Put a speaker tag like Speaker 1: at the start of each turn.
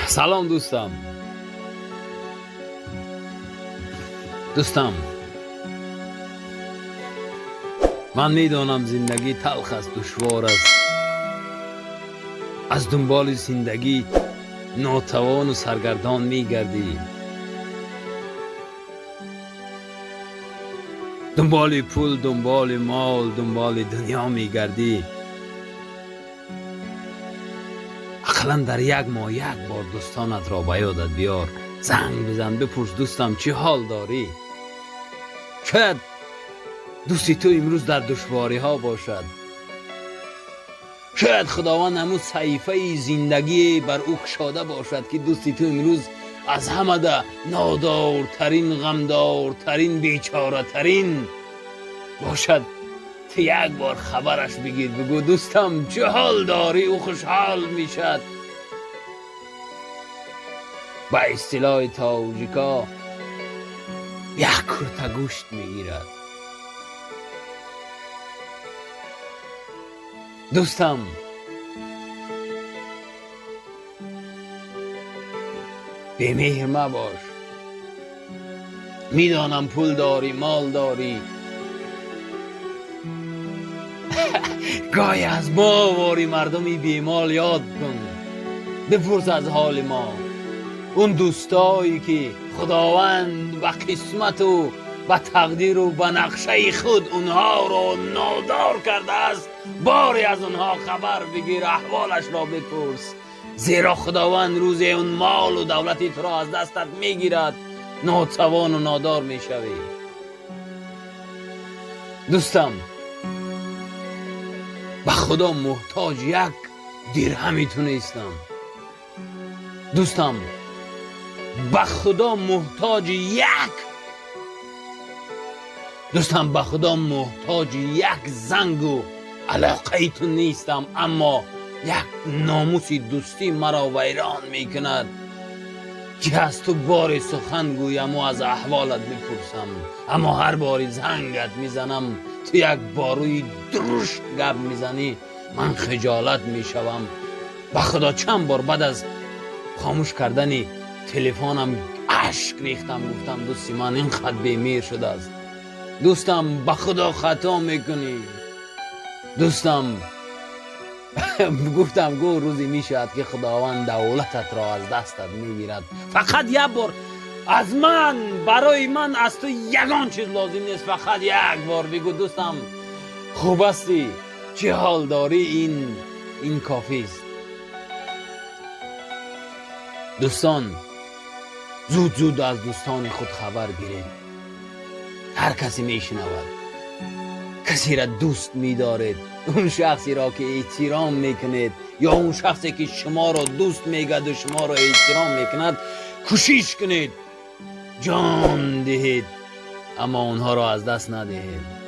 Speaker 1: سلام دوستم من میدانم زندگی تلخ است، دشوار است. از دنبال زندگی ناتوان و سرگردان میگردی، دنبال پول، دنبال مال، دنبال دنیا میگردی. اقلا در یک ماه یک بار دوستانت را به یادت بیار، زنگ بزن بپرس دوستم چی حال داری. شاید دوستی تو امروز در دشواری ها باشد، شاید خداوند همون صحیفه زندگی بر او کشاده باشد که دوستی تو امروز از همه ده نادارترین، غمدارترین، بیچاره ترین باشد. تو یک بار خبرش بگیر، بگو دوستم چه حال داری، او خوشحال میشد. با اصطلاح تاجیکا یک کرته گوشت میگیرد. دوستم بی‌مهر مباش. میدانم پول داری، مال داری، گاهی از ما واری مردمی بیمال یاد کن، بپرس از حال ما. اون دوستایی که خداوند و قسمت و و تقدیر و به نقشه خود اونها رو نادار کرده است، باری از اونها خبر بگیر، احوالش را بپرس، زیرا خداوند روزی اون مال و دولتی تو را از دستت میگیرد، ناتوان و نادار میشوی. دوستم به خدا محتاج یک درهمی تو نیستم. دوستم به خدا محتاج یک زنگ و علاقه تو نیستم، اما یک ناموسی دوستی مرا ویران میکند که از تو بار سخن گویم و از احوالت بپرسم، اما هر باری زنگت میزنم تو یک باروی درشت گپ میزنی، من خجالت میشوم. به خدا چند بار بعد از خاموش کردن تلفنم اشک ریختم، گفتم دوستی من اینقدر بی‌مهر شده است. دوستم به خدا خطا میکنی. دوستم گفتم گو روزی میشد که خداوند دولتت را از دستت میگیرد. فقط یک بار از من، برای من از تو یگان چیز لازم نیست، فقط یک بار بگو دوستم خوب هستی، چه حال داری. این کافی است. دوستان زود از دوستان خود خبر گیرید. هر کسی میشنود، کسی را دوست می‌دارید، اون شخصی را که احترام میکنید یا اون شخصی که شما را دوست میگد و شما را احترام میکند، کوشش کنید جان دهید، اما اونها را از دست ندهید.